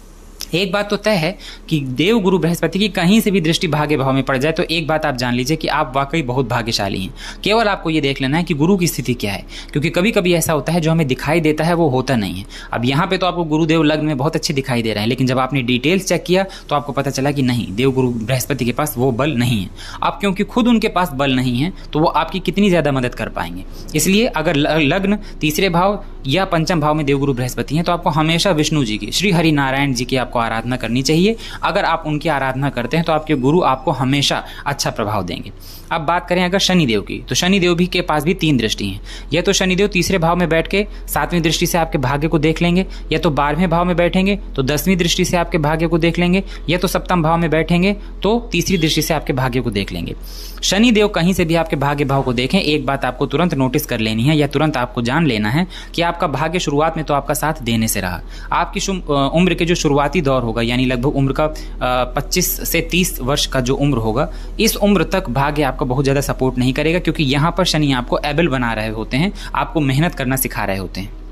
एक बात तो तय है कि देवगुरु बृहस्पति की कहीं से भी दृष्टि भाग्य भाव में पड़ जाए तो एक बात आप जान लीजिए कि आप वाकई बहुत भाग्यशाली हैं। केवल आपको ये देख लेना है कि गुरु की स्थिति क्या है, क्योंकि कभी कभी ऐसा होता है जो हमें दिखाई देता है वो होता नहीं है। अब यहाँ पे तो आपको गुरुदेव लग्न में बहुत अच्छे दिखाई दे रहे हैं, लेकिन जब आपने डिटेल्स चेक किया तो आपको पता चला कि नहीं, देवगुरु बृहस्पति के पास वो बल नहीं है। अब क्योंकि खुद उनके पास बल नहीं है तो वो आपकी कितनी ज़्यादा मदद कर पाएंगे। इसलिए अगर लग्न तीसरे भाव या पंचम भाव में देवगुरु बृहस्पति हैं तो आपको हमेशा विष्णु जी की, श्री हरि नारायण जी की आपको आराधना करनी चाहिए। अगर आप उनकी आराधना करते हैं तो आपके गुरु आपको हमेशा अच्छा प्रभाव देंगे। अब बात करें अगर शनिदेव की, तो शनिदेव भी के पास भी 3 दृष्टि हैं। या तो शनिदेव तीसरे भाव में बैठ के 7वीं दृष्टि से आपके भाग्य को देख लेंगे, या तो 12वें भाव में बैठेंगे तो 10वीं दृष्टि से आपके भाग्य को देख लेंगे, या तो 7वें भाव में बैठेंगे तो तीसरी दृष्टि से आपके भाग्य को देख लेंगे। शनिदेव कहीं से भी आपके भाग्य भाव को देखें, एक बात आपको तुरंत नोटिस कर लेनी है या तुरंत आपको जान लेना है कि आपका भाग्य शुरुआत में तो आपका साथ देने से रहा। आपकी उम्र के जो शुरुआती दौर होगा, यानी लगभग उम्र का 25 से 30 वर्ष का जो उम्र होगा, इस उम्र तक भाग्य आपका बहुत ज़्यादा सपोर्ट नहीं करेगा, क्योंकि यहाँ पर शनि आपको एबल बना रहे होते हैं, आपको मेहनत करना सिखा रहे होते हैं।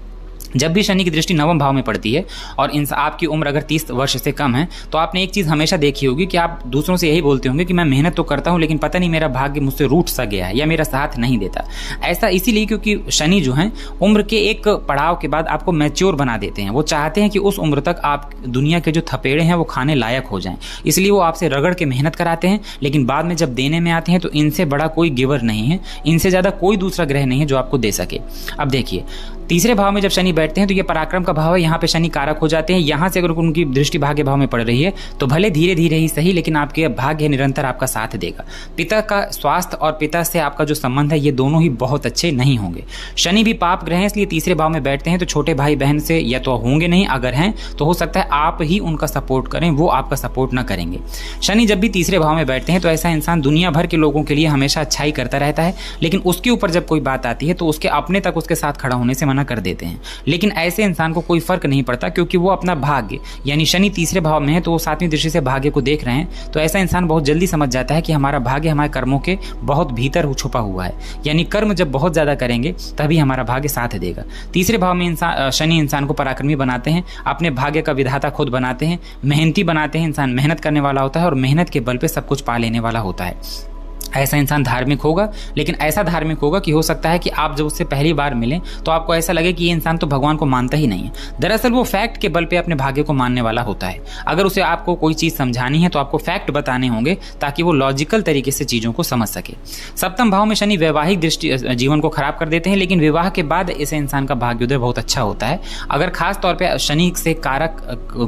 जब भी शनि की दृष्टि नवम भाव में पड़ती है और आपकी उम्र अगर 30 वर्ष से कम है तो आपने एक चीज़ हमेशा देखी होगी कि आप दूसरों से यही बोलते होंगे कि मैं मेहनत तो करता हूं लेकिन पता नहीं मेरा भाग्य मुझसे रूठ सा गया है या मेरा साथ नहीं देता। ऐसा इसीलिए क्योंकि शनि जो है उम्र के एक पड़ाव के बाद आपको मैच्योर बना देते हैं। वो चाहते हैं कि उस उम्र तक आप दुनिया के जो थपेड़े हैं वो खाने लायक हो जाएं, इसलिए वो आपसे रगड़ के मेहनत कराते हैं। लेकिन बाद में जब देने में आते हैं तो इनसे बड़ा कोई गिवर नहीं है, इनसे ज़्यादा कोई दूसरा ग्रह नहीं है जो आपको दे सके। अब देखिए तीसरे भाव में जब शनि बैठते हैं तो ये पराक्रम का भाव है, यहाँ पे शनि कारक हो जाते हैं। यहाँ से अगर उनकी दृष्टि भाग्य भाव में पड़ रही है तो भले धीरे धीरे ही सही, लेकिन आपके भाग्य निरंतर आपका साथ देगा। पिता का स्वास्थ्य और पिता से आपका जो संबंध है ये दोनों ही बहुत अच्छे नहीं होंगे। शनि भी पाप ग्रह है, इसलिए तीसरे भाव में बैठते हैं तो छोटे भाई बहन से या तो होंगे नहीं, अगर हैं तो हो सकता है आप ही उनका सपोर्ट करें, वो आपका सपोर्ट ना करेंगे। शनि जब भी तीसरे भाव में बैठते हैं तो ऐसा इंसान दुनिया भर के लोगों के लिए हमेशा अच्छाई करता रहता है, लेकिन उसके ऊपर जब कोई बात आती है तो उसके अपने तक उसके साथ खड़ा होने से मना कर देते हैं। लेकिन ऐसे इंसान को कोई फर्क नहीं पड़ता, क्योंकि वो अपना भाग्य, यानी शनि तीसरे भाव में है तो वो 7वीं दृष्टि से भाग्य को देख रहे हैं, तो ऐसा इंसान बहुत जल्दी समझ जाता है कि हमारा भाग्य हमारे कर्मों के बहुत भीतर छुपा हुआ है। यानी कर्म जब बहुत ज़्यादा करेंगे तभी हमारा भाग्य साथ देगा। तीसरे भाव में शनि इंसान को पराक्रमी बनाते हैं, अपने भाग्य का विधाता खुद बनाते हैं, मेहनती बनाते हैं। इंसान मेहनत करने वाला होता है और मेहनत के बल पे सब कुछ पा लेने वाला होता है। ऐसा इंसान धार्मिक होगा, लेकिन ऐसा धार्मिक होगा कि हो सकता है कि आप जब उससे पहली बार मिलें तो आपको ऐसा लगे कि ये इंसान तो भगवान को मानता ही नहीं है। दरअसल वो फैक्ट के बल पे अपने भाग्य को मानने वाला होता है। अगर उसे आपको कोई चीज़ समझानी है तो आपको फैक्ट बताने होंगे ताकि वो लॉजिकल तरीके से चीज़ों को समझ सके। सप्तम भाव में शनि वैवाहिक दृष्टि जीवन को खराब कर देते हैं, लेकिन विवाह के बाद ऐसे इंसान का भाग्योदय बहुत अच्छा होता है। अगर खास तौर पर शनि से कारक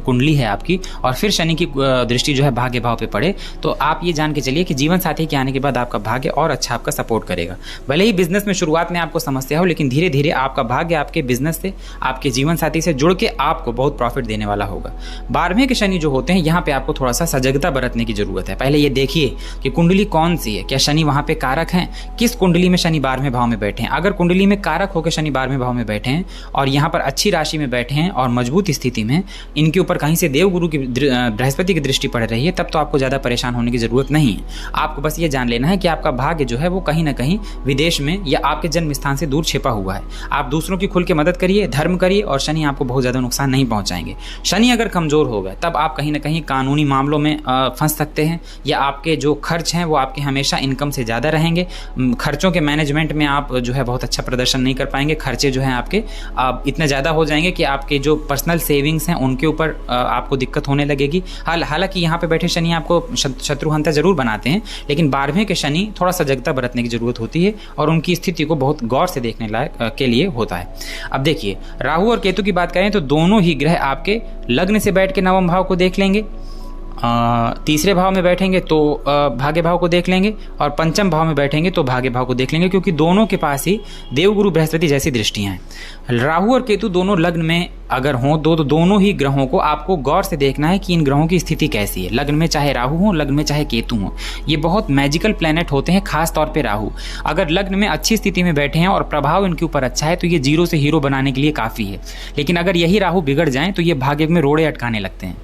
कुंडली है आपकी और फिर शनि की दृष्टि जो है भाग्य भाव पे पड़े तो आप ये जान के चलिए कि जीवन साथी के आने के बाद आपका भाग्य और अच्छा आपका सपोर्ट करेगा। भले ही बिजनेस में शुरुआत में आपको समस्या हो, लेकिन धीरे धीरे आपका भाग्य आपके बिजनेस से, आपके जीवन साथी से जुड़ के आपको बहुत प्रॉफिट देने वाला होगा। 12वें के शनि जो होते हैं, यहाँ पे आपको थोड़ा सा सजगता बरतने की जरूरत है। पहले ये देखिए कि कुंडली कौन सी है, क्या शनि वहां पे कारक हैं, किस कुंडली में शनि 12वें भाव में बैठे हैं। अगर कुंडली में कारक होकर शनि 12वें भाव में बैठे हैं और यहाँ पर अच्छी राशि में बैठे हैं और मजबूत स्थिति में, इनके ऊपर कहीं से देवगुरु की बृहस्पति की दृष्टि पड़ रही है, तब तो आपको ज्यादा परेशान होने की जरूरत नहीं है। आपको बस ये जान लेना है कि आपका भाग्य जो है वो कहीं ना कहीं विदेश में या आपके जन्म स्थान से दूर छिपा हुआ है। आप दूसरों की खुल के मदद करिए, धर्म करिए और शनि आपको बहुत ज्यादा नुकसान नहीं पहुंचाएंगे। शनि अगर कमजोर हो गए तब आप कहीं ना कहीं कानूनी मामलों में फंस सकते हैं, या आपके जो खर्च हैं वो आपके हमेशा इनकम से ज्यादा रहेंगे। खर्चों के मैनेजमेंट में आप जो है बहुत अच्छा प्रदर्शन नहीं कर पाएंगे। खर्चे जो हैं आपके इतने ज्यादा हो जाएंगे कि आपके जो पर्सनल सेविंग्स हैं उनके ऊपर आपको दिक्कत होने लगेगी। हालांकि यहाँ पे बैठे शनि आपको शत्रुहंता जरूर बनाते हैं, लेकिन 12वें के शनि थोड़ा सजगता बरतने की जरूरत होती है और उनकी स्थिति को बहुत गौर से देखने लायक के लिए होता है। अब देखिए, राहु और केतु की बात करें तो दोनों ही ग्रह आपके लग्न से बैठ के नवम भाव को देख लेंगे, तीसरे भाव में बैठेंगे तो भाग्य भाव को देख लेंगे, और पंचम भाव में बैठेंगे तो भाग्य भाव को देख लेंगे, क्योंकि दोनों के पास ही देवगुरु बृहस्पति जैसी दृष्टियां हैं। राहु और केतु दोनों लग्न में अगर हों तो दोनों ही ग्रहों को आपको गौर से देखना है कि इन ग्रहों की स्थिति कैसी है। लग्न में चाहे राहु हो, लग्न में चाहे केतु हो, ये बहुत मैजिकल प्लैनेट होते हैं। खास तौर पे राहु अगर लग्न में अच्छी स्थिति में बैठे हैं और प्रभाव इनके ऊपर अच्छा है तो ये जीरो से हीरो बनाने के लिए काफ़ी है। लेकिन अगर यही राहु बिगड़ जाएं तो ये भाग्य में रोड़े अटकाने लगते हैं।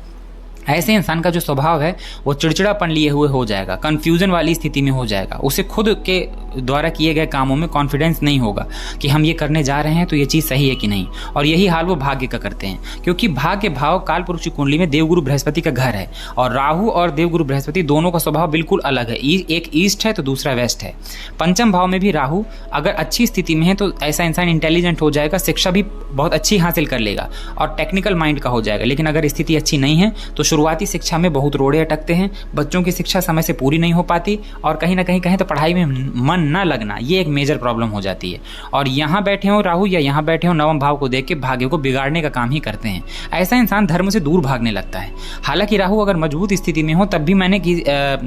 ऐसे इंसान का जो स्वभाव है वो चिड़चिड़ापन लिए हुए हो जाएगा, कंफ्यूजन वाली स्थिति में हो जाएगा। उसे खुद के द्वारा किए गए कामों में कॉन्फिडेंस नहीं होगा कि हम ये करने जा रहे हैं तो ये चीज़ सही है कि नहीं। और यही हाल वो भाग्य का करते हैं, क्योंकि भाग्य भाव कालपुरुष की कुंडली में देवगुरु बृहस्पति का घर है और राहु और देवगुरु बृहस्पति दोनों का स्वभाव बिल्कुल अलग है। एक ईस्ट है तो दूसरा वेस्ट है। पंचम भाव में भी राहु अगर अच्छी स्थिति में है तो ऐसा इंसान इंटेलिजेंट हो जाएगा, शिक्षा भी बहुत अच्छी हासिल कर लेगा और टेक्निकल माइंड का हो जाएगा। लेकिन अगर स्थिति अच्छी नहीं है तो शुरुआती शिक्षा में बहुत रोड़े अटकते हैं, बच्चों की शिक्षा समय से पूरी नहीं हो पाती और कहीं ना कहीं कहें तो पढ़ाई में मन न लगना, ये एक मेजर प्रॉब्लम हो जाती है। और यहाँ बैठे हो राहु या यहाँ बैठे हो नवम भाव को देख के भाग्य को बिगाड़ने का काम ही करते हैं। ऐसा इंसान धर्म से दूर भागने लगता है। हालांकि राहु अगर मजबूत स्थिति में हो तब भी मैंने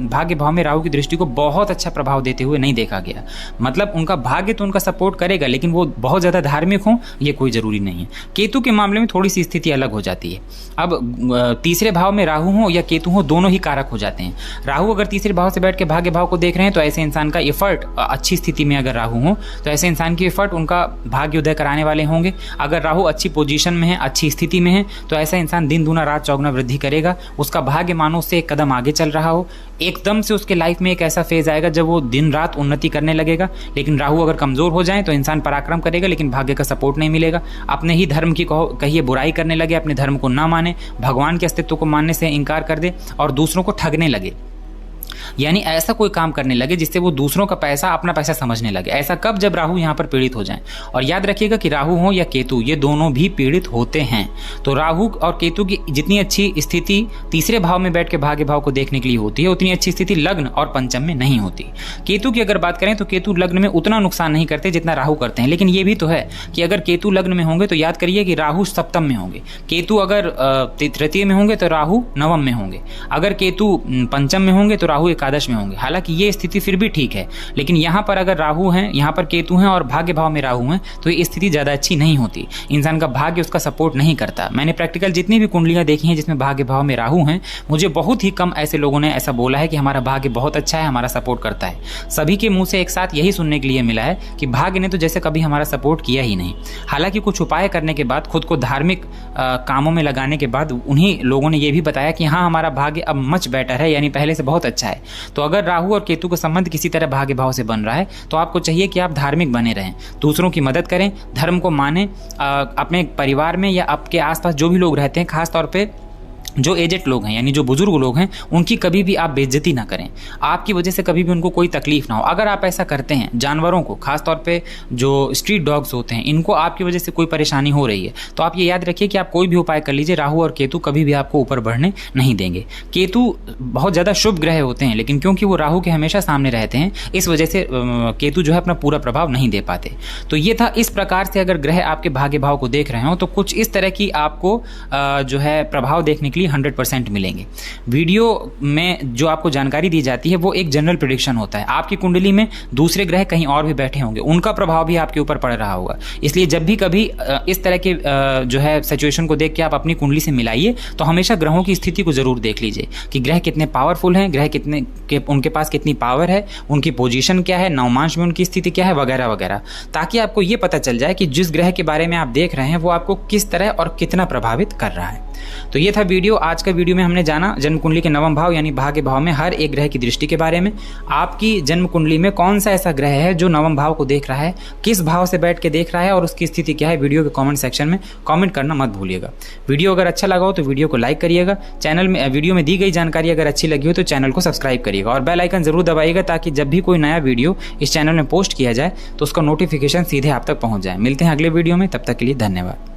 भाग्य भाव में राहु की दृष्टि को बहुत अच्छा प्रभाव देते हुए नहीं देखा गया। मतलब उनका भाग्य तो उनका सपोर्ट करेगा, लेकिन वो बहुत ज्यादा धार्मिक हो ये कोई जरूरी नहीं है। केतु के मामले में थोड़ी सी स्थिति अलग हो जाती है। अब तीसरे भाव में राहु हो या केतु हो, दोनों ही कारक हो जाते हैं। राहु अगर तीसरे भाव से बैठ के भाग्य भाव को देख रहे हैं तो ऐसे इंसान का एफर्ट, अच्छी स्थिति में अगर राहु हो तो ऐसे इंसान की एफर्ट उनका भाग्य उदय कराने वाले होंगे। अगर राहु अच्छी पोजीशन में है, अच्छी स्थिति में है तो ऐसा इंसान दिन दूना रात चौगुना वृद्धि करेगा। उसका भाग्य मानो से एक कदम आगे चल रहा हो, एकदम से उसके लाइफ में एक ऐसा फेज आएगा जब वो दिन रात उन्नति करने लगेगा। लेकिन राहु अगर कमजोर हो जाए तो इंसान पराक्रम करेगा लेकिन भाग्य का सपोर्ट नहीं मिलेगा। अपने ही धर्म की कहिए बुराई करने लगे, अपने धर्म को ना माने, भगवान के अस्तित्व को मानने से इनकार कर दे और दूसरों को ठगने लगे। यानी ऐसा कोई काम करने लगे जिससे वो दूसरों का पैसा अपना पैसा समझने लगे। ऐसा कब? जब राहु यहाँ पर पीड़ित हो जाएं। और याद रखिएगा कि राहु हो या केतु, ये दोनों भी पीड़ित होते हैं। तो राहु और केतु की जितनी अच्छी स्थिति तीसरे भाव में बैठ के भाग्य भाव को देखने के लिए होती है, उतनी अच्छी स्थिति लग्न और पंचम में नहीं होती। केतु की अगर बात करें तो केतु लग्न में उतना नुकसान नहीं करते जितना राहु करते हैं। लेकिन ये भी तो है कि अगर केतु लग्न में होंगे तो याद करिए कि राहु सप्तम में होंगे, केतु अगर तृतीय में होंगे तो राहु नवम में होंगे, अगर केतु पंचम में होंगे तो राहु एकादश में होंगे। हालांकि ये स्थिति फिर भी ठीक है, लेकिन यहाँ पर अगर राहु हैं, यहाँ पर केतु हैं और भाग्य भाव में राहु हैं तो ये स्थिति ज़्यादा अच्छी नहीं होती। इंसान का भाग्य उसका सपोर्ट नहीं करता। मैंने प्रैक्टिकल जितनी भी कुंडलियाँ देखी हैं जिसमें भाग्य भाव में राहु हैं, मुझे बहुत ही कम ऐसे लोगों ने ऐसा बोला है कि हमारा भाग्य बहुत अच्छा है, हमारा सपोर्ट करता है। सभी के मुंह से एक साथ यही सुनने के लिए मिला है कि भाग्य ने तो जैसे कभी हमारा सपोर्ट किया ही नहीं। हालांकि कुछ उपाय करने के बाद, खुद को धार्मिक कामों में लगाने के बाद उन्हीं लोगों ने यह भी बताया कि हाँ, हमारा भाग्य अब मच बेटर है, यानी पहले से बहुत अच्छा है। तो अगर राहु और केतु का संबंध किसी तरह भाग्य भाव से बन रहा है तो आपको चाहिए कि आप धार्मिक बने रहें, दूसरों की मदद करें, धर्म को मानें। अपने परिवार में या आपके आसपास जो भी लोग रहते हैं, खास तौर पे जो एजेड लोग हैं यानी जो बुजुर्ग लोग हैं उनकी कभी भी आप बेइज्जती ना करें, आपकी वजह से कभी भी उनको कोई तकलीफ ना हो। अगर आप ऐसा करते हैं, जानवरों को खासतौर पे जो स्ट्रीट डॉग्स होते हैं इनको आपकी वजह से कोई परेशानी हो रही है तो आप ये याद रखिए कि आप कोई भी उपाय कर लीजिए, राहु और केतु कभी भी आपको ऊपर बढ़ने नहीं देंगे। केतु बहुत ज़्यादा शुभ ग्रह होते हैं लेकिन क्योंकि वो राहु के हमेशा सामने रहते हैं इस वजह से केतु जो है अपना पूरा प्रभाव नहीं दे पाते। तो ये था, इस प्रकार से अगर ग्रह आपके भाग्य भाव को देख रहे हो तो कुछ इस तरह की आपको जो है प्रभाव देखने के लिए 100% मिलेंगे। वीडियो में जो आपको जानकारी दी जाती है वो एक जनरल प्रेडिक्शन होता है। आपकी कुंडली में दूसरे ग्रह कहीं और भी बैठे होंगे, उनका प्रभाव भी आपके ऊपर पड़ रहा होगा। इसलिए जब भी कभी इस तरह के जो है सिचुएशन को देख के आप अपनी कुंडली से मिलाइए तो हमेशा ग्रहों की स्थिति को जरूर देख लीजिए कि ग्रह कितने पावरफुल हैं, ग्रह कितने उनके पास कितनी पावर है, उनकी पोजीशन क्या है, नवमांश में उनकी स्थिति क्या है, वगैरह वगैरह, ताकि आपको ये पता चल जाए कि जिस ग्रह के बारे में आप देख रहे हैं वो आपको किस तरह और कितना प्रभावित कर रहा है। तो ये था वीडियो। आज का वीडियो में हमने जाना जन्म कुंडली के नवम भाव यानी भाग्य भाव में हर एक ग्रह की दृष्टि के बारे में। आपकी जन्म कुंडली में कौन सा ऐसा ग्रह है जो नवम भाव को देख रहा है, किस भाव से बैठ के देख रहा है और उसकी स्थिति क्या है, वीडियो के कमेंट सेक्शन में कमेंट करना मत भूलिएगा। वीडियो अगर अच्छा लगा हो तो वीडियो को लाइक करिएगा। चैनल में वीडियो में दी गई जानकारी अगर अच्छी लगी हो तो चैनल को सब्सक्राइब करिएगा और बेल आइकन जरूर दबाइएगा ताकि जब भी कोई नया वीडियो इस चैनल में पोस्ट किया जाए तो उसका नोटिफिकेशन सीधे आप तक पहुंच जाए। मिलते हैं अगले वीडियो में, तब तक के लिए धन्यवाद।